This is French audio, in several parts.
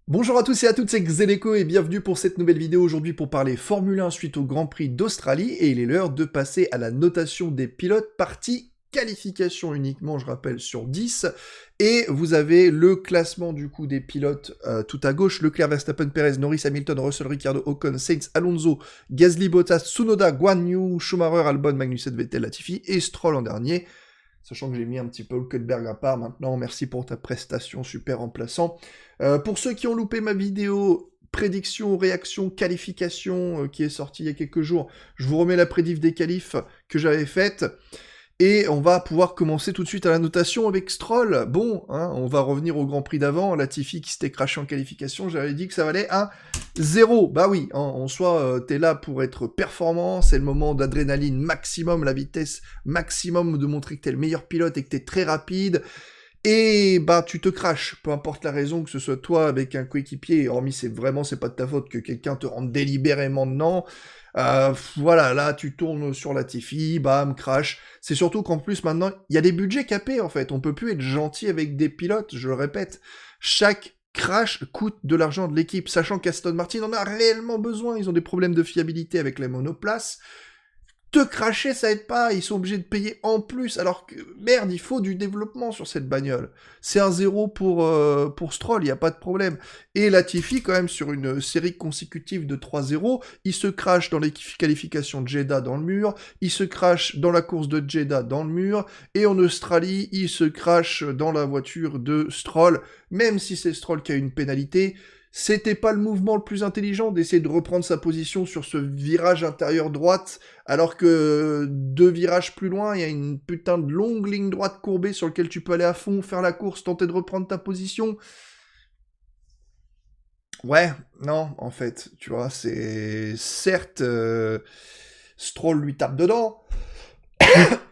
Bonjour à tous et à toutes, c'est Xeleco et bienvenue pour cette nouvelle vidéo aujourd'hui pour parler Formule 1 suite au Grand Prix d'Australie et il est l'heure de passer à la notation des pilotes partie qualification uniquement, je rappelle, sur 10 et vous avez le classement du coup des pilotes tout à gauche, Leclerc, Verstappen, Perez, Norris, Hamilton, Russell, Ricciardo, Ocon, Sainz, Alonso, Gasly, Bottas, Tsunoda, Guan Yu, Schumacher, Albon, Magnussen, Vettel, Latifi et Stroll en dernier. Sachant que j'ai mis un petit peu Hülkenberg à part maintenant, merci pour ta prestation, super remplaçant. Pour ceux qui ont loupé ma vidéo prédiction, réaction, qualification qui est sortie il y a quelques jours, je vous remets la prédiff des qualifs que j'avais faite. Et on va pouvoir commencer tout de suite à la notation avec Stroll. Bon, hein, on va revenir au Grand Prix d'avant. Latifi qui s'était craché en qualification, j'avais dit que ça valait un 0. Bah oui, en soi, t'es là pour être performant, c'est le moment d'adrénaline maximum, la vitesse maximum de montrer que t'es le meilleur pilote et que t'es très rapide. Et bah tu te craches, peu importe la raison, que ce soit toi avec un coéquipier, hormis c'est pas de ta faute que quelqu'un te rentre délibérément dedans. Voilà, là tu tournes sur la Tiffy, bam, crash. C'est surtout qu'en plus maintenant, il y a des budgets capés en fait, on peut plus être gentil avec des pilotes, je le répète. Chaque crash coûte de l'argent de l'équipe, sachant qu'Aston Martin en a réellement besoin, ils ont des problèmes de fiabilité avec les monoplaces. Te cracher, ça aide pas, ils sont obligés de payer en plus, alors que, merde, il faut du développement sur cette bagnole. C'est un 0 pour Stroll, il n'y a pas de problème. Et Latifi, quand même, sur une série consécutive de 3-0, il se crache dans les qualifications de Jeddah dans le mur, il se crache dans la course de Jeddah dans le mur, et en Australie, il se crache dans la voiture de Stroll, même si c'est Stroll qui a une pénalité. C'était pas le mouvement le plus intelligent d'essayer de reprendre sa position sur ce virage intérieur droite, alors que 2 virages plus loin, il y a une putain de longue ligne droite courbée sur laquelle tu peux aller à fond, faire la course, tenter de reprendre ta position. Ouais, non, en fait, tu vois, c'est... Certes, Stroll lui tape dedans,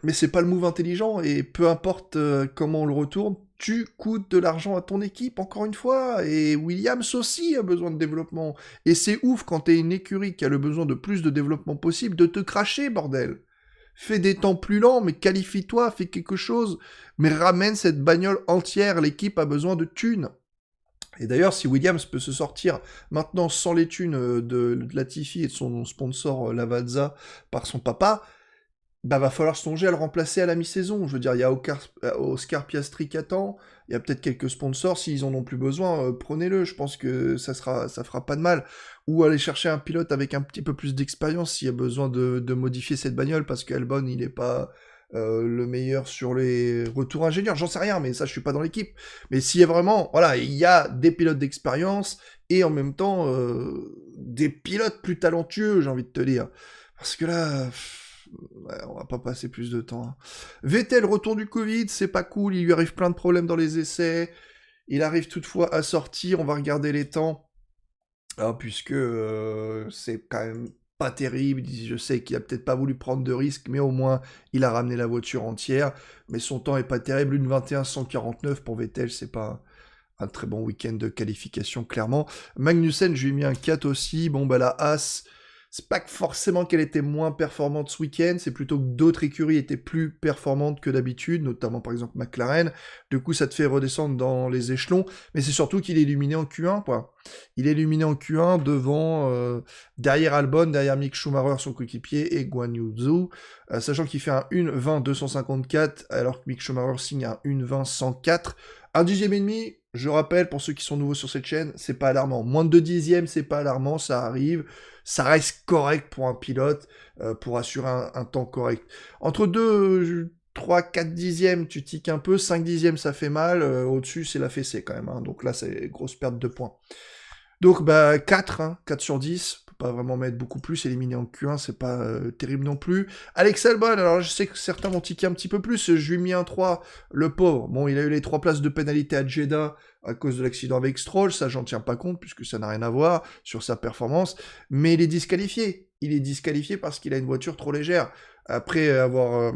mais c'est pas le move intelligent, et peu importe comment on le retourne, tu coûtes de l'argent à ton équipe, encore une fois, et Williams aussi a besoin de développement. Et c'est ouf quand t'es une écurie qui a le besoin de plus de développement possible de te cracher, bordel. Fais des temps plus lents, mais qualifie-toi, fais quelque chose, mais ramène cette bagnole entière, l'équipe a besoin de thunes. Et d'ailleurs, si Williams peut se sortir maintenant sans les thunes de Latifi et de son sponsor Lavazza par son papa, bah va falloir songer à le remplacer à la mi-saison. Je veux dire, il y a Oscar Piastri qui attend, il y a peut-être quelques sponsors, s'ils en ont plus besoin, prenez-le, je pense que ça fera pas de mal. Ou aller chercher un pilote avec un petit peu plus d'expérience s'il y a besoin de modifier cette bagnole, parce qu'Albon, il est pas le meilleur sur les retours ingénieurs, j'en sais rien, mais ça, je suis pas dans l'équipe. Mais s'il y a vraiment, voilà, il y a des pilotes d'expérience, et en même temps, des pilotes plus talentueux, j'ai envie de te dire. Parce que là... Ouais, on va pas passer plus de temps. Hein. Vettel, retour du Covid, c'est pas cool, il lui arrive plein de problèmes dans les essais. Il arrive toutefois à sortir, on va regarder les temps. Puisque c'est quand même pas terrible. Je sais qu'il a peut-être pas voulu prendre de risques, mais au moins il a ramené la voiture entière. Mais son temps est pas terrible, une 21-149 pour Vettel, c'est pas un très bon week-end de qualification, clairement. Magnussen, je lui ai mis un 4 aussi. Bon, bah la Haas, c'est pas que forcément qu'elle était moins performante ce week-end, c'est plutôt que d'autres écuries étaient plus performantes que d'habitude, notamment par exemple McLaren. Du coup, ça te fait redescendre dans les échelons, mais c'est surtout qu'il est éliminé en Q1, quoi. Il est éliminé en Q1 devant, derrière Albon, derrière Mick Schumacher, son coéquipier, et Guan Yu Zhou, sachant qu'il fait un 1.20.254, alors que Mick Schumacher signe un 1.20.104. Un dixième et demi, je rappelle, pour ceux qui sont nouveaux sur cette chaîne, c'est pas alarmant. Moins de 2 dixièmes, c'est pas alarmant, ça arrive. Ça reste correct pour un pilote, pour assurer un temps correct. Entre 2, 3, 4 dixièmes, tu tiques un peu. 5 dixièmes, ça fait mal. Au-dessus, c'est la fessée quand même. Hein. Donc là, c'est grosse perte de points. Donc, bah, 4, hein, 4 sur 10. On peut pas vraiment mettre beaucoup plus. Éliminé en Q1, c'est pas terrible non plus. Alex Albon, alors je sais que certains vont tiquer un petit peu plus. Je lui ai mis un 3, le pauvre. Bon, il a eu les 3 places de pénalité à Jeddah à cause de l'accident avec Stroll. Ça, j'en tiens pas compte puisque ça n'a rien à voir sur sa performance. Mais il est disqualifié. Il est disqualifié parce qu'il a une voiture trop légère. Après avoir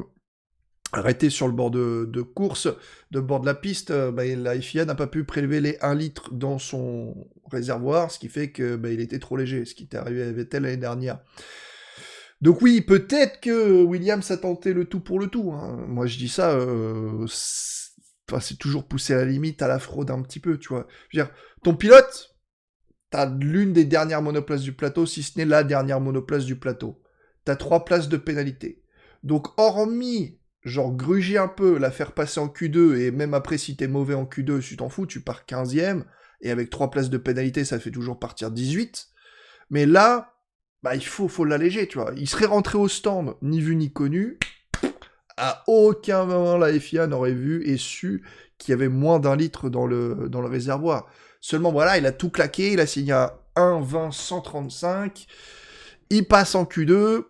arrêté sur le bord de course, de bord de la piste, bah, la FIA n'a pas pu prélever les 1 litre dans son réservoir, ce qui fait que bah, il était trop léger, ce qui était arrivé à Vettel l'année dernière. Donc oui, peut-être que Williams a tenté le tout pour le tout. Hein. Moi, je dis ça, c'est toujours poussé à la limite, à la fraude un petit peu, tu vois. Je veux dire, ton pilote, t'as l'une des dernières monoplaces du plateau, si ce n'est la dernière monoplace du plateau. T'as 3 places de pénalité. Donc, hormis, genre, gruger un peu, la faire passer en Q2, et même après, si t'es mauvais en Q2, tu t'en fous, tu pars 15e, et avec 3 places de pénalité, ça fait toujours partir 18. Mais là, bah, il faut l'alléger, tu vois. Il serait rentré au stand, ni vu ni connu. À aucun moment, la FIA n'aurait vu et su qu'il y avait moins d'un litre dans le réservoir. Seulement, voilà, il a tout claqué, il a signé à 1,20,135, il passe en Q2,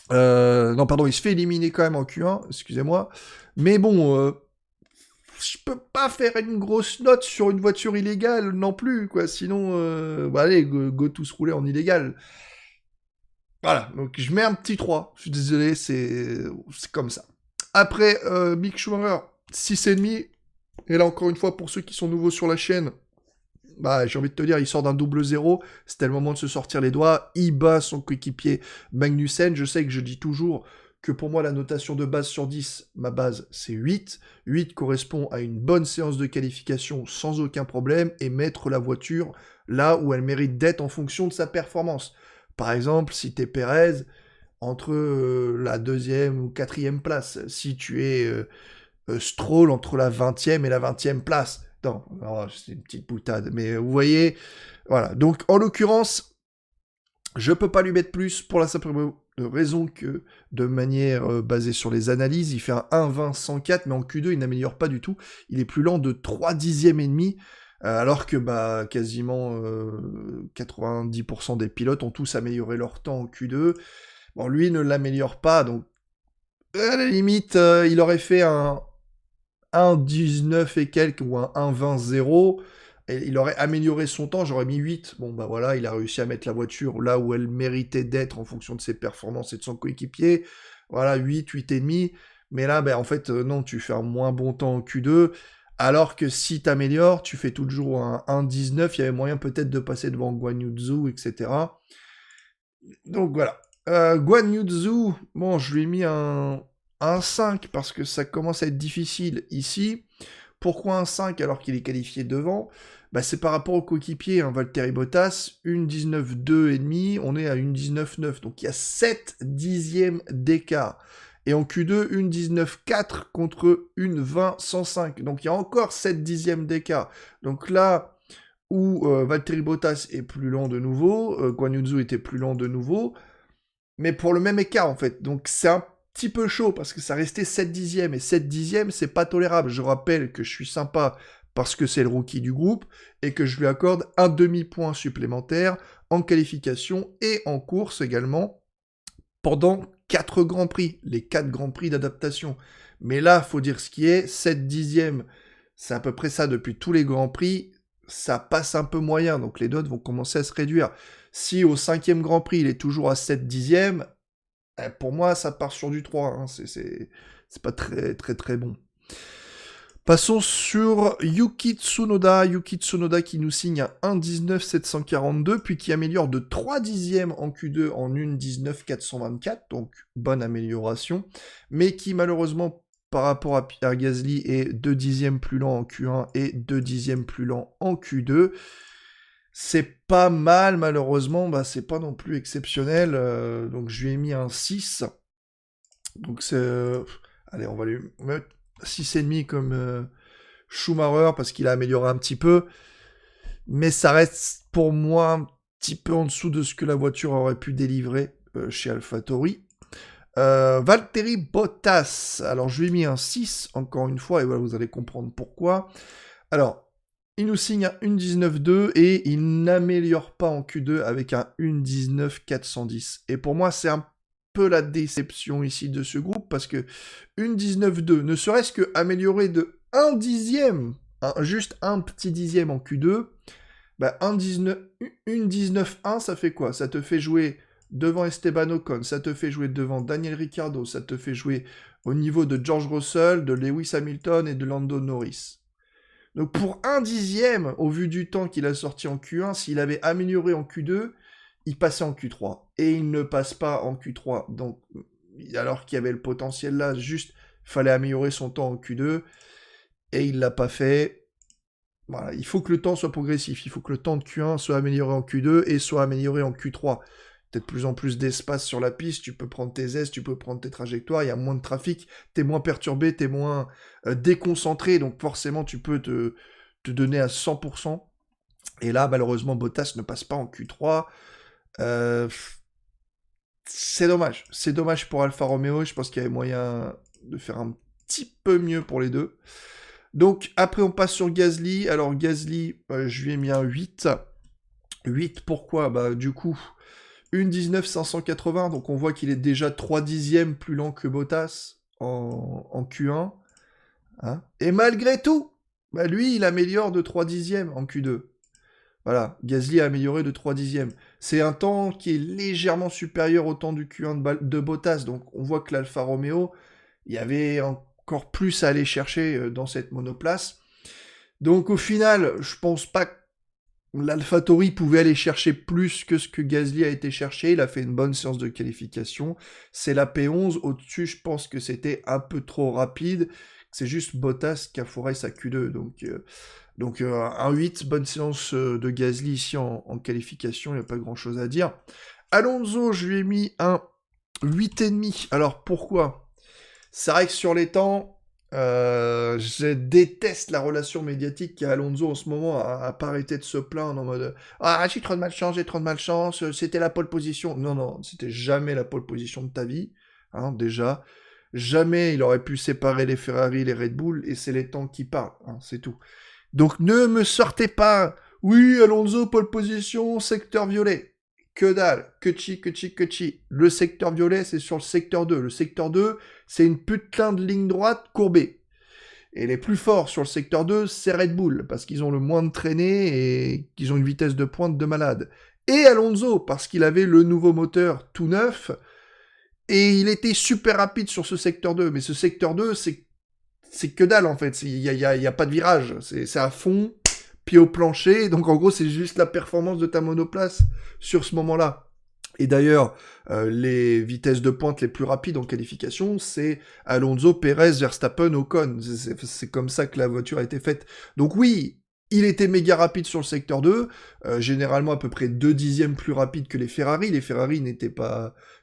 non, pardon, il se fait éliminer quand même en Q1, excusez-moi, mais bon, je peux pas faire une grosse note sur une voiture illégale non plus, quoi, sinon, bah allez, go tous rouler en illégal. Voilà, donc je mets un petit 3, je suis désolé, c'est comme ça. Après, Mick Schumacher, 6,5, et là encore une fois, pour ceux qui sont nouveaux sur la chaîne, bah, j'ai envie de te dire, il sort d'un double zéro, c'était le moment de se sortir les doigts, il bat son coéquipier Magnussen, je sais que je dis toujours que pour moi la notation de base sur 10, ma base c'est 8, 8 correspond à une bonne séance de qualification sans aucun problème, et mettre la voiture là où elle mérite d'être en fonction de sa performance. Par exemple, si t'es Perez, entre la 2e ou 4e place, si tu es Stroll entre la 20e et la 20e place. Non, non c'est une petite boutade, mais vous voyez, voilà. Donc, en l'occurrence, je peux pas lui mettre plus pour la simple raison que, de manière basée sur les analyses, il fait un 1,20,104, mais en Q2, il n'améliore pas du tout. Il est plus lent de 3 dixièmes et demi, alors que bah, quasiment 90% des pilotes ont tous amélioré leur temps en Q2. Bon, lui ne l'améliore pas, donc à la limite, il aurait fait un 1,19 et quelques ou un 1,20,0, et il aurait amélioré son temps, j'aurais mis 8. Bon, bah voilà, il a réussi à mettre la voiture là où elle méritait d'être en fonction de ses performances et de son coéquipier. Voilà, 8, 8,5. Mais là, bah, en fait, non, tu fais un moins bon temps en Q2, alors que si t'améliores, tu fais toujours un 1,19, il y avait moyen peut-être de passer devant Guan Yu Zhou, etc. Donc voilà. Guan Yu Zhou, bon, je lui ai mis un 5 parce que ça commence à être difficile ici. Pourquoi un 5 alors qu'il est qualifié devant? Bah, c'est par rapport au coéquipier, hein, Valtteri Bottas, 1,19,2 et demi, on est à 1,19,9, donc il y a 7 dixièmes d'écart. Et en Q2, 1,19,4 contre 1,20,105, donc il y a encore 7 dixièmes d'écart. Donc là où Valtteri Bottas est plus lent de nouveau, Guan Yu Zhou était plus lent de nouveau, mais pour le même écart en fait. Donc c'est un petit peu chaud parce que ça restait 7 dixièmes, et 7 dixièmes c'est pas tolérable. Je rappelle que je suis sympa parce que c'est le rookie du groupe et que je lui accorde un demi-point supplémentaire en qualification et en course également pendant 4 grands prix, les 4 grands prix d'adaptation. Mais là, faut dire ce qui est, 7 dixièmes, c'est à peu près ça depuis tous les grands prix, ça passe un peu moyen, donc les notes vont commencer à se réduire. Si au 5e Grand Prix, il est toujours à 7 dixièmes, pour moi, ça part sur du 3. Hein. C'est pas très, très, très bon. Passons sur Yuki Tsunoda. Yuki Tsunoda qui nous signe à 1,19,742, puis qui améliore de 3 dixièmes en Q2 en 1,19,424, donc bonne amélioration, mais qui malheureusement, par rapport à Pierre Gasly, est 2 dixièmes plus lent en Q1 et 2 dixièmes plus lent en Q2. C'est pas mal, malheureusement, bah, c'est pas non plus exceptionnel, donc je lui ai mis un 6. Donc c'est... allez, on va lui mettre 6,5 comme Schumacher, parce qu'il a amélioré un petit peu, mais ça reste pour moi un petit peu en dessous de ce que la voiture aurait pu délivrer chez AlphaTauri. Valtteri Bottas, alors je lui ai mis un 6, encore une fois, et voilà, vous allez comprendre pourquoi. Alors, il nous signe un 1,19,2 et il n'améliore pas en Q2 avec un 1,19,410. Et pour moi, c'est un peu la déception ici de ce groupe, parce que 1,19,2, ne serait-ce que améliorer de 1 dixième, juste un petit dixième en Q2, bah 1,19,1, ça fait quoi? Ça te fait jouer devant Esteban Ocon, ça te fait jouer devant Daniel Ricciardo, ça te fait jouer au niveau de George Russell, de Lewis Hamilton et de Lando Norris. Donc pour 1 dixième, au vu du temps qu'il a sorti en Q1, s'il avait amélioré en Q2, il passait en Q3. Et il ne passe pas en Q3. Donc, alors qu'il y avait le potentiel là, juste, fallait améliorer son temps en Q2. Et il l'a pas fait. Voilà, il faut que le temps soit progressif, il faut que le temps de Q1 soit amélioré en Q2 et soit amélioré en Q3. Peut-être plus en plus d'espace sur la piste, tu peux prendre tes aises, tu peux prendre tes trajectoires, il y a moins de trafic, t'es moins perturbé, t'es moins déconcentré, donc forcément tu peux te donner à 100%. Et là, malheureusement, Bottas ne passe pas en Q3. Euh, c'est dommage pour Alfa Romeo, je pense qu'il y avait moyen de faire un petit peu mieux pour les deux. Donc après on passe sur Gasly. Alors Gasly, je lui ai mis un 8. 8 pourquoi? Bah du coup, une 19 580, donc on voit qu'il est déjà 3 dixièmes plus lent que Bottas en Q1. Hein. Et malgré tout, bah lui il améliore de 3 dixièmes en Q2. Voilà, Gasly a amélioré de 3 dixièmes. C'est un temps qui est légèrement supérieur au temps du Q1 de Bottas, donc on voit que l'Alfa Romeo, il y avait encore plus à aller chercher dans cette monoplace. Donc au final, je pense pas que l'AlphaTauri pouvait aller chercher plus que ce que Gasly a été cherché. Il a fait une bonne séance de qualification. C'est la P11. Au-dessus, je pense que c'était un peu trop rapide. C'est juste Bottas qui a foiré sa Q2. Donc un 8, bonne séance de Gasly ici en qualification. Il n'y a pas grand-chose à dire. Alonso, je lui ai mis un 8,5. Alors pourquoi? C'est vrai que sur les temps, je déteste la relation médiatique qu'a Alonso en ce moment, à pas arrêter de se plaindre en mode ah, j'ai trop de malchance, j'ai trop de malchance, c'était la pole position. Non, non, c'était jamais la pole position de ta vie, hein, déjà. Jamais il aurait pu séparer les Ferrari et les Red Bull, et c'est les temps qui parlent, hein, c'est tout. Donc ne me sortez pas, oui, Alonso, pole position, secteur violet. Que dalle, que chi. Le secteur violet, c'est sur le secteur 2. Le secteur 2, c'est une putain de ligne droite courbée. Et les plus forts sur le secteur 2, c'est Red Bull, parce qu'ils ont le moins de traînée et qu'ils ont une vitesse de pointe de malade. Et Alonso, parce qu'il avait le nouveau moteur tout neuf, et il était super rapide sur ce secteur 2. Mais ce secteur 2, c'est que dalle en fait. Il y a pas de virage. C'est à fond, pied au plancher. Donc en gros, c'est juste la performance de ta monoplace sur ce moment-là. Et d'ailleurs, les vitesses de pointe les plus rapides en qualification, c'est Alonso, Perez, Verstappen, Ocon. C'est comme ça que la voiture a été faite. Donc oui, il était méga rapide sur le secteur 2, généralement à peu près 2 dixièmes plus rapide que les Ferrari. Les Ferrari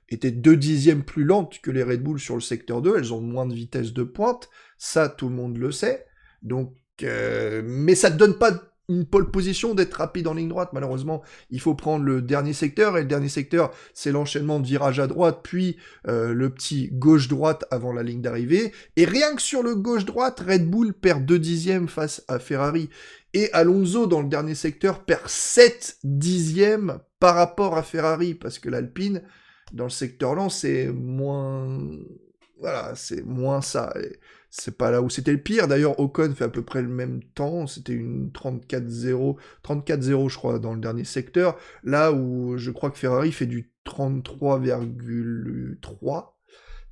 étaient 2 dixièmes plus lentes que les Red Bull sur le secteur 2, elles ont moins de vitesse de pointe, ça tout le monde le sait. Donc, mais ça ne donne pas une pole position d'être rapide en ligne droite, malheureusement. Il faut prendre le dernier secteur, et le dernier secteur, c'est l'enchaînement de virage à droite, puis le petit gauche-droite avant la ligne d'arrivée. Et rien que sur le gauche-droite, Red Bull perd 2 dixièmes face à Ferrari. Et Alonso, dans le dernier secteur, perd 7 dixièmes par rapport à Ferrari, parce que l'Alpine, dans le secteur lent, c'est moins... Voilà, c'est moins ça. Et c'est pas là où c'était le pire. D'ailleurs, Ocon fait à peu près le même temps. C'était une 34-0, 34-0, je crois, dans le dernier secteur. Là où je crois que Ferrari fait du 33,3.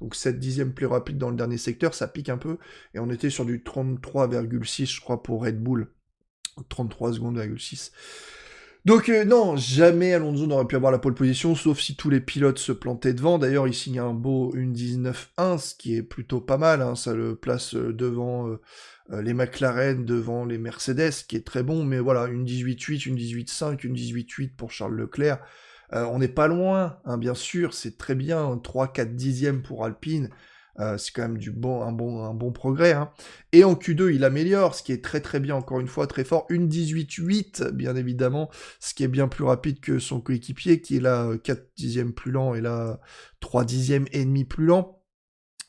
Donc 7 dixièmes plus rapide dans le dernier secteur, ça pique un peu. Et on était sur du 33,6, je crois, pour Red Bull. 33 secondes,6. Donc non, jamais Alonso n'aurait pu avoir la pole position, sauf si tous les pilotes se plantaient devant. D'ailleurs, il signe un beau 1.19.1, ce qui est plutôt pas mal. Hein. Ça le place devant les McLaren, devant les Mercedes, ce qui est très bon. Mais voilà, une 18.8, une 18.5, une 18.8 pour Charles Leclerc. On n'est pas loin, hein, bien sûr, c'est très bien. 3-4 dixièmes pour Alpine. C'est quand même un bon progrès. Hein. Et en Q2, il améliore, ce qui est très très bien, encore une fois, très fort. Une 18.8, bien évidemment, ce qui est bien plus rapide que son coéquipier, qui est là 4 dixièmes plus lent, et là 3 dixièmes et demi plus lent.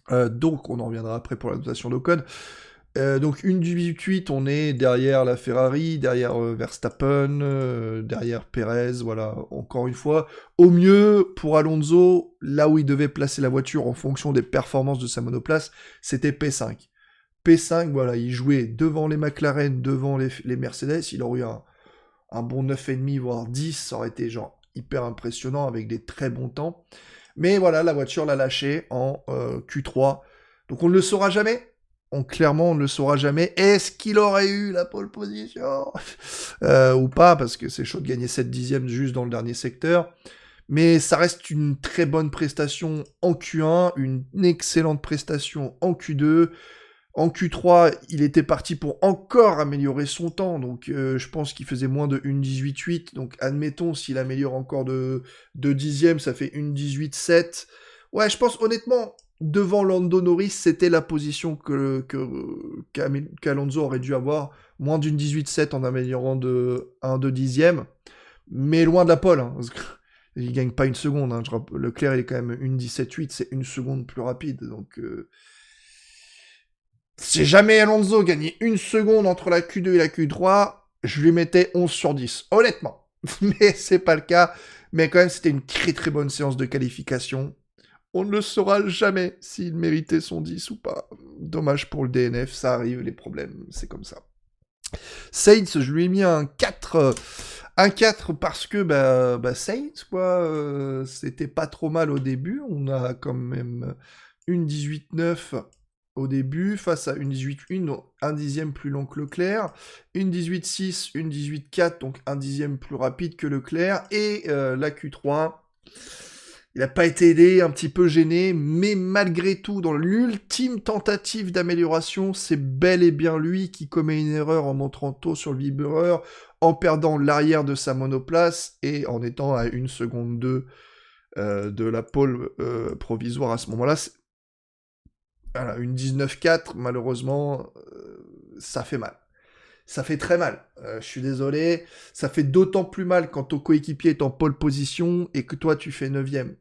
Donc, on en reviendra après pour la notation d'Ocon. Donc une 18.8, on est derrière la Ferrari, derrière Verstappen, derrière Perez, voilà, encore une fois. Au mieux, pour Alonso, là où il devait placer la voiture en fonction des performances de sa monoplace, c'était P5. P5, voilà, il jouait devant les McLaren, devant les Mercedes, il aurait eu un bon 9,5, voire 10, ça aurait été genre hyper impressionnant avec des très bons temps. Mais voilà, la voiture l'a lâché en Q3, donc on ne le saura jamais. Clairement, on ne le saura jamais. Est-ce qu'il aurait eu la pole position ou pas, parce que c'est chaud de gagner 7 dixièmes juste dans le dernier secteur. Mais ça reste une très bonne prestation en Q1, une excellente prestation en Q2. En Q3, il était parti pour encore améliorer son temps, donc je pense qu'il faisait moins de 1,18,8, donc admettons, s'il améliore encore de dixièmes, ça fait 1,18,7. Ouais, je pense honnêtement, devant Lando Norris, c'était la position qu'Alonso aurait dû avoir, moins d'une 18,7 en améliorant de 1-2 dixièmes, mais loin de la pole, hein, parce que il gagne pas une seconde, hein, Leclerc il est quand même 1,17,8, c'est une seconde plus rapide, donc... Si jamais Alonso gagnait une seconde entre la Q2 et la Q3, je lui mettais 11 sur 10, honnêtement. Mais c'est pas le cas. Mais quand même, c'était une très très bonne séance de qualification. On ne le saura jamais s'il méritait son 10 ou pas. Dommage pour le DNF, ça arrive, les problèmes, c'est comme ça. Sainz, je lui ai mis un 4. Un 4 parce que Sainz, quoi, c'était pas trop mal au début. On a quand même une 18-9 au début, face à une 18-1, donc un dixième plus long que Leclerc, une 18-6, une 18-4, donc un dixième plus rapide que Leclerc, et la Q3, il n'a pas été aidé, un petit peu gêné, mais malgré tout, dans l'ultime tentative d'amélioration, c'est bel et bien lui qui commet une erreur en montrant tôt sur le vibreur, en perdant l'arrière de sa monoplace, et en étant à 1 seconde 2 de la pole provisoire à ce moment-là. Voilà, une 19-4, malheureusement, ça fait mal. Ça fait très mal. Je suis désolé. Ça fait d'autant plus mal quand ton coéquipier est en pole position et que toi, tu fais 9ème.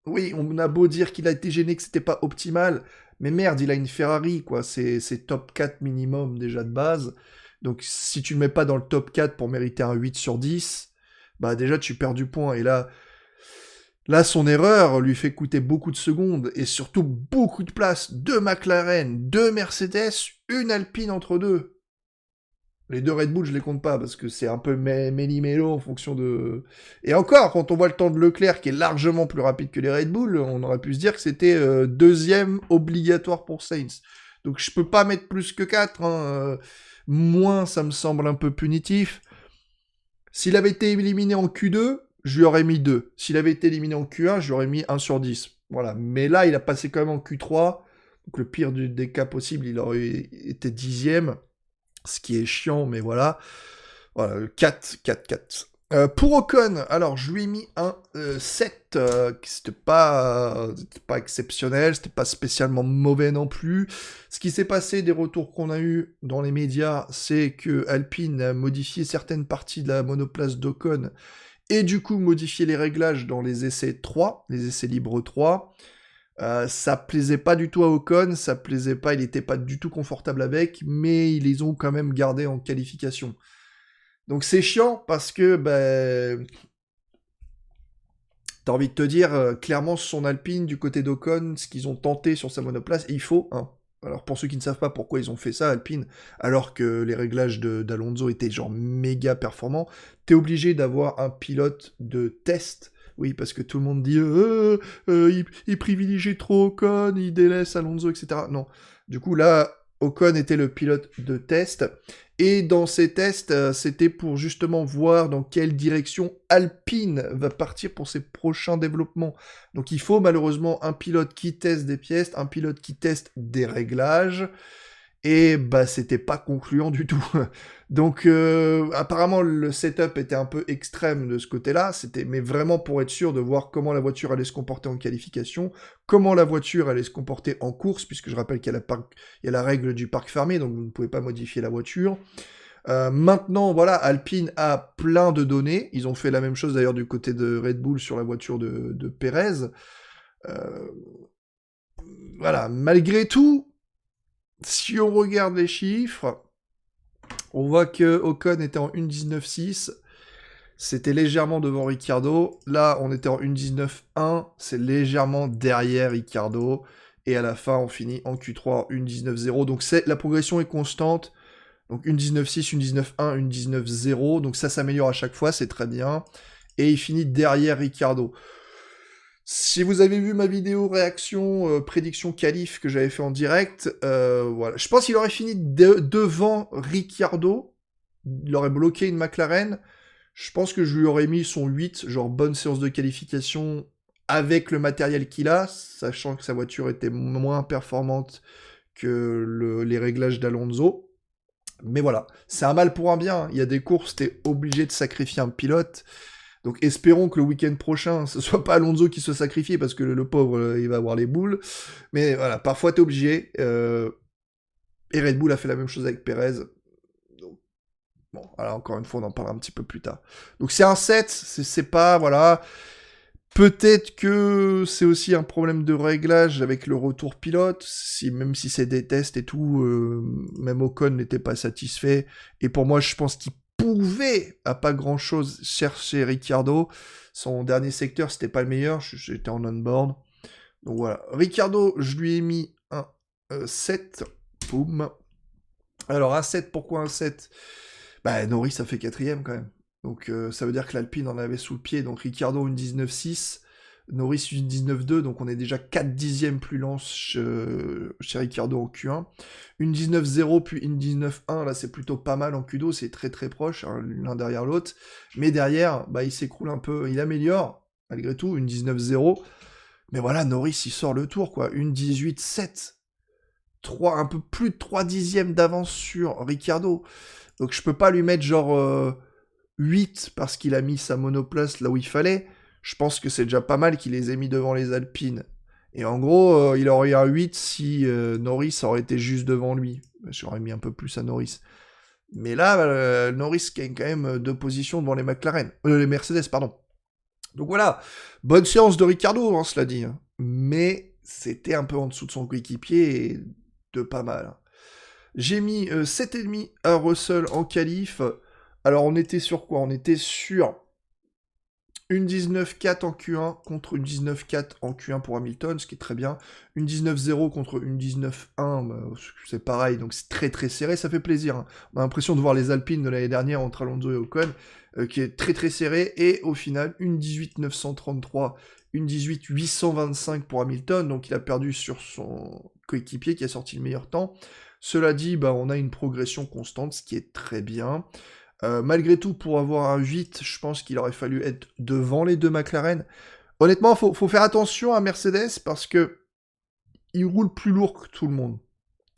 Oui, on a beau dire qu'il a été gêné, que c'était pas optimal, mais merde, il a une Ferrari, quoi. C'est top 4 minimum déjà de base. Donc si tu le mets pas dans le top 4 pour mériter un 8 sur 10, bah déjà tu perds du point. Et là, son erreur lui fait coûter beaucoup de secondes et surtout beaucoup de place. 2 McLaren, 2 Mercedes, une Alpine entre deux. Les 2 Red Bull, je les compte pas parce que c'est un peu méli-mélo en fonction de... Et encore, quand on voit le temps de Leclerc qui est largement plus rapide que les Red Bull, on aurait pu se dire que c'était deuxième obligatoire pour Sainz. Donc je peux pas mettre plus que 4. Hein. Moins, ça me semble un peu punitif. S'il avait été éliminé en Q2, je lui aurais mis 2. S'il avait été éliminé en Q1, je lui aurais mis 1 sur 10. Voilà. Mais là, il a passé quand même en Q3. Donc le pire des cas possible, il aurait été 10ème. Ce qui est chiant, mais voilà. Voilà, 4, 4, 4. Pour Ocon, alors je lui ai mis un 7, c'était pas exceptionnel, c'était pas spécialement mauvais non plus. Ce qui s'est passé des retours qu'on a eu dans les médias, c'est que Alpine a modifié certaines parties de la monoplace d'Ocon et du coup modifié les réglages dans les essais 3, les essais libres 3. Ça plaisait pas du tout à Ocon, ça plaisait pas, il était pas du tout confortable avec, mais ils les ont quand même gardés en qualification. Donc c'est chiant parce que t'as envie de te dire, clairement son Alpine du côté d'Ocon, ce qu'ils ont tenté sur sa monoplace, et il faut, hein. Alors pour ceux qui ne savent pas pourquoi ils ont fait ça, Alpine, alors que les réglages d'Alonso étaient genre méga performants, t'es obligé d'avoir un pilote de test. Oui, parce que tout le monde dit il privilégie trop Ocon, il délaisse Alonso, etc. Non. Du coup, là, Ocon était le pilote de test. Et dans ces tests, c'était pour justement voir dans quelle direction Alpine va partir pour ses prochains développements. Donc il faut malheureusement un pilote qui teste des pièces, un pilote qui teste des réglages, et c'était pas concluant du tout. Donc apparemment le setup était un peu extrême de ce côté-là, mais vraiment pour être sûr de voir comment la voiture allait se comporter en qualification, comment la voiture allait se comporter en course, puisque je rappelle qu'il y a la règle du parc fermé, donc vous ne pouvez pas modifier la voiture. Maintenant, voilà, Alpine a plein de données. Ils ont fait la même chose d'ailleurs du côté de Red Bull sur la voiture de Perez. Voilà, malgré tout, si on regarde les chiffres, on voit que Ocon était en 1.19.6, c'était légèrement devant Ricciardo. Là, on était en 1.19.1, c'est légèrement derrière Ricciardo. Et à la fin, on finit en Q3 en 1.19.0. Donc la progression est constante. Donc 1.19.6, 1.19.1, 1.19.0. Donc ça s'améliore à chaque fois, c'est très bien. Et il finit derrière Ricciardo. Si vous avez vu ma vidéo réaction, prédiction qualif que j'avais fait en direct, voilà. Je pense qu'il aurait fini devant Ricciardo. Il aurait bloqué une McLaren. Je pense que je lui aurais mis son 8, genre bonne séance de qualification avec le matériel qu'il a, sachant que sa voiture était moins performante que les réglages d'Alonso. Mais voilà, c'est un mal pour un bien. Il y a des courses, t'es obligé de sacrifier un pilote. Donc espérons que le week-end prochain, ce soit pas Alonso qui se sacrifie, parce que le pauvre, il va avoir les boules. Mais voilà, parfois t'es obligé. Et Red Bull a fait la même chose avec Perez. Donc, bon, alors encore une fois, on en parlera un petit peu plus tard. Donc c'est un 7, c'est pas, voilà... Peut-être que c'est aussi un problème de réglage avec le retour pilote, même si c'est des tests et tout, même Ocon n'était pas satisfait. Et pour moi, je pense qu'il pouvait, à pas grand-chose, chercher Ricciardo. Son dernier secteur, c'était pas le meilleur, j'étais en on-board. Donc voilà. Ricciardo, je lui ai mis un 7. Boum. Alors un 7, pourquoi un 7? Bah Norris, ça fait 4ème quand même. Donc ça veut dire que l'Alpine en avait sous le pied. Donc Ricciardo une 19,6, Norris une 19,2, donc on est déjà 4 dixièmes plus lent chez Ricciardo en Q1. Une 19,0 puis une 19,1, là c'est plutôt pas mal en Q2, c'est très très proche, hein, l'un derrière l'autre. Mais derrière, bah, il s'écroule un peu, il améliore, malgré tout, une 19,0. Mais voilà, Norris il sort le tour, quoi. Une 18,7. Un peu plus de 3 dixièmes d'avance sur Ricciardo. Donc je peux pas lui mettre genre 8 parce qu'il a mis sa monoplace là où il fallait. Je pense que c'est déjà pas mal qu'il les ait mis devant les Alpines. Et en gros, il aurait eu un 8 si Norris aurait été juste devant lui. J'aurais mis un peu plus à Norris. Mais là, Norris gagne quand même 2 positions devant les McLaren. Les Mercedes, pardon. Donc voilà, bonne séance de Ricciardo, hein, cela dit. Hein. Mais c'était un peu en dessous de son coéquipier et de pas mal. Hein. J'ai mis 7,5 à Russell en qualif. Alors on était sur quoi? On était sur une 19,4 en Q1 contre une 19,4 en Q1 pour Hamilton, ce qui est très bien. Une 19,0 contre une 19,1, bah, c'est pareil, donc c'est très très serré, ça fait plaisir. Hein. On a l'impression de voir les Alpines de l'année dernière entre Alonso et Ocon, qui est très très serré, et au final, une 18,933, une 18,825 pour Hamilton, donc il a perdu sur son coéquipier qui a sorti le meilleur temps. Cela dit, bah, on a une progression constante, ce qui est très bien. Malgré tout, pour avoir un 8, je pense qu'il aurait fallu être devant les deux McLaren. Honnêtement, faut faire attention à Mercedes parce que ils roulent plus lourd que tout le monde.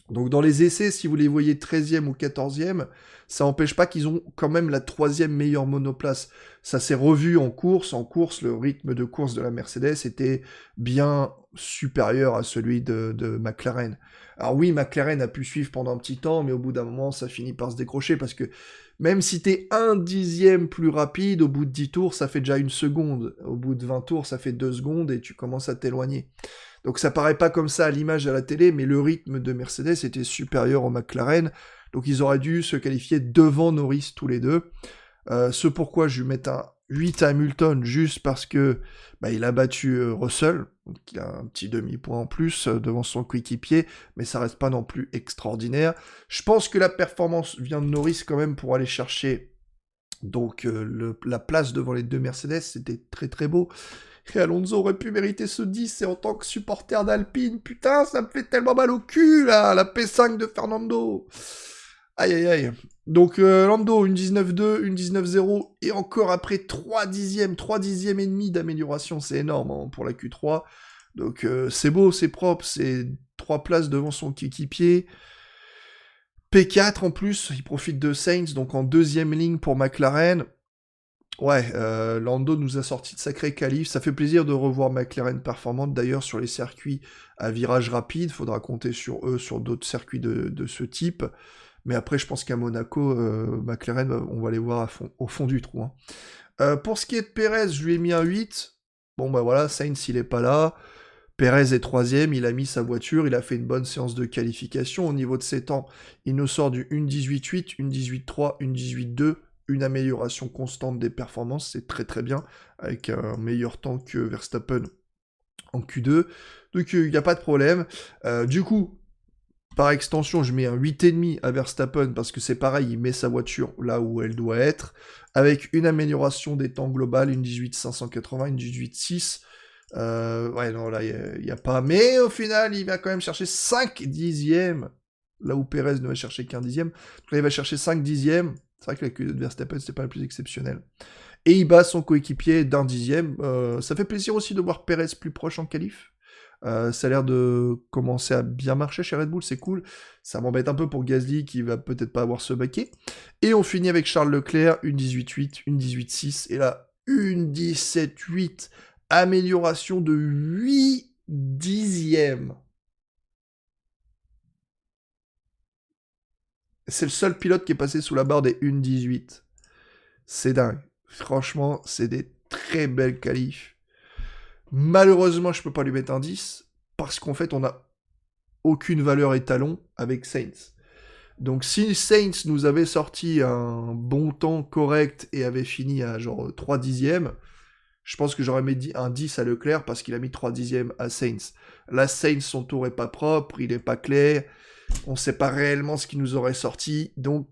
Donc dans les essais, si vous les voyez 13e ou 14e, ça n'empêche pas qu'ils ont quand même la 3e meilleure monoplace. Ça s'est revu en course. En course, le rythme de course de la Mercedes était bien supérieur à celui de McLaren. Alors oui, McLaren a pu suivre pendant un petit temps, mais au bout d'un moment, ça finit par se décrocher parce que même si t'es 1 dixième plus rapide, au bout de 10 tours, ça fait déjà 1 seconde. Au bout de 20 tours, ça fait 2 secondes et tu commences à t'éloigner. Donc ça paraît pas comme ça à l'image à la télé, mais le rythme de Mercedes était supérieur au McLaren. Donc ils auraient dû se qualifier devant Norris tous les deux. Ce pourquoi je lui mets un 8 à Hamilton, juste parce que bah, il a battu Russell, donc il a un petit demi-point en plus devant son coéquipier, mais ça reste pas non plus extraordinaire. Je pense que la performance vient de Norris quand même pour aller chercher donc la place devant les deux Mercedes, c'était très très beau. Et Alonso aurait pu mériter ce 10, et en tant que supporter d'Alpine, putain, ça me fait tellement mal au cul, là, la P5 de Fernando. Aïe, aïe, aïe. Donc, Lando, une 19,2, une 19,0, et encore après 3 dixièmes et demi d'amélioration, c'est énorme hein, pour la Q3. Donc, c'est beau, c'est propre, c'est 3 places devant son équipier. P4 en plus, il profite de Sainz, donc en 2e ligne pour McLaren. Ouais, Lando nous a sorti de sacrés qualifs. Ça fait plaisir de revoir McLaren performante. D'ailleurs, sur les circuits à virage rapide, faudra compter sur eux, sur d'autres circuits de ce type. Mais après, je pense qu'à Monaco, McLaren, on va les voir au fond du trou. Hein. Pour ce qui est de Perez, je lui ai mis un 8. Bon, bah voilà, Sainz, il est pas là. Perez est 3ème, il a mis sa voiture, il a fait une bonne séance de qualification. Au niveau de ses temps, il nous sort du 1.18.8, 1.18.3, 1.18.2, une amélioration constante des performances, c'est très très bien, avec un meilleur temps que Verstappen en Q2. Donc il n'y a pas de problème. Du coup, par extension, je mets un 8,5 à Verstappen, parce que c'est pareil, il met sa voiture là où elle doit être, avec une amélioration des temps globales, une 18.580, une 18.6. Ouais, non, là, il n'y a pas. Mais au final, il va quand même chercher 5 dixièmes, là où Perez ne va chercher qu'un dixième. Donc là, il va chercher 5 dixièmes. C'est vrai que la Q2 de Verstappen, c'était pas la plus exceptionnelle. Et il bat son coéquipier d'1 dixième. Ça fait plaisir aussi de voir Perez plus proche en qualif. Ça a l'air de commencer à bien marcher chez Red Bull, c'est cool. Ça m'embête un peu pour Gasly qui va peut-être pas avoir ce baquet. Et on finit avec Charles Leclerc, une 18.8, une 18.6, et là, une 17.8. Amélioration de 8 dixièmes. C'est le seul pilote qui est passé sous la barre des 1.18. C'est dingue. Franchement, c'est des très belles qualifs. Malheureusement, je peux pas lui mettre un 10, parce qu'en fait, on n'a aucune valeur étalon avec Sainz. Donc si Sainz nous avait sorti un bon temps correct et avait fini à genre 3 dixièmes, je pense que j'aurais mis un 10 à Leclerc parce qu'il a mis 3 dixièmes à Sainz. Là, Sainz, son tour est pas propre, il est pas clair, on sait pas réellement ce qu'il nous aurait sorti, donc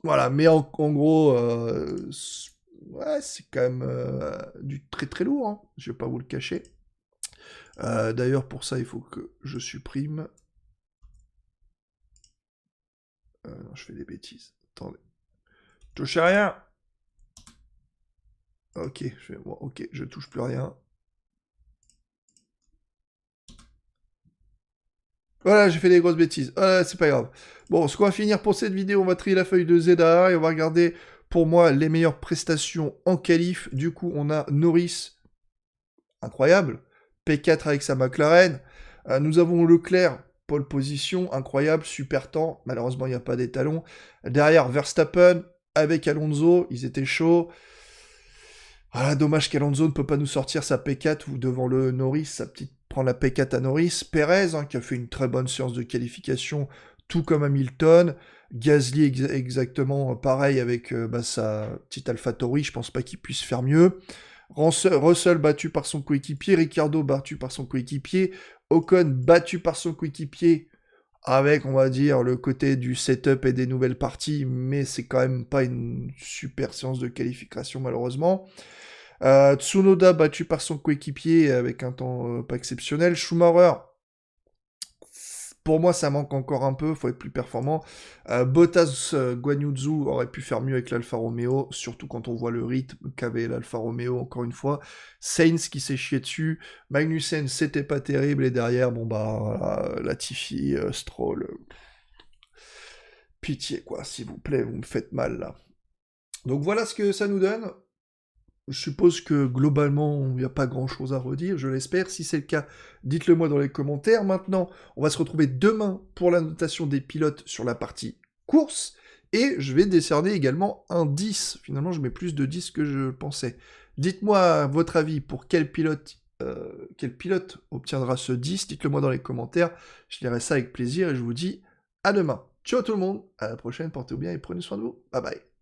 voilà, mais en gros, ouais, c'est quand même du très très lourd, hein. Je vais pas vous le cacher. D'ailleurs, pour ça, il faut que je supprime. Non, je fais des bêtises. Attendez. Touche à rien. Ok, ok, je touche plus rien. Voilà, j'ai fait des grosses bêtises. Voilà, c'est pas grave. Bon, ce qu'on va finir pour cette vidéo, on va trier la feuille de ZA et on va regarder, pour moi, les meilleures prestations en qualif. Du coup, on a Norris, incroyable. P4 avec sa McLaren. Nous avons Leclerc, pole position, incroyable, super temps. Malheureusement, il n'y a pas d'étalon. Derrière, Verstappen avec Alonso, ils étaient chauds. Voilà, dommage qu'Alonso ne peut pas nous sortir sa P4 ou devant le Norris, sa petite prend la P4 à Norris. Perez, hein, qui a fait une très bonne séance de qualification, tout comme Hamilton. Gasly, exactement pareil avec sa petite AlphaTauri, je pense pas qu'il puisse faire mieux. Russell battu par son coéquipier, Ricciardo battu par son coéquipier, Ocon battu par son coéquipier, avec, on va dire, le côté du setup et des nouvelles parties, mais c'est quand même pas une super séance de qualification, malheureusement. Tsunoda battu par son coéquipier avec un temps pas exceptionnel. Schumacher, pour moi, ça manque encore un peu, faut être plus performant. Bottas, Guan Yu Zhou aurait pu faire mieux avec l'Alfa Romeo, surtout quand on voit le rythme qu'avait l'Alfa Romeo, encore une fois. Sainz qui s'est chié dessus. Magnussen, c'était pas terrible, et derrière, bon bah, voilà, Latifi, Stroll. Pitié, quoi, s'il vous plaît, vous me faites mal, là. Donc voilà ce que ça nous donne. Je suppose que globalement, il n'y a pas grand-chose à redire, je l'espère. Si c'est le cas, dites-le moi dans les commentaires. Maintenant, on va se retrouver demain pour la notation des pilotes sur la partie course. Et je vais décerner également un 10. Finalement, je mets plus de 10 que je pensais. Dites-moi votre avis pour quel pilote obtiendra ce 10. Dites-le moi dans les commentaires. Je lirai ça avec plaisir et je vous dis à demain. Ciao tout le monde, à la prochaine, portez-vous bien et prenez soin de vous. Bye bye.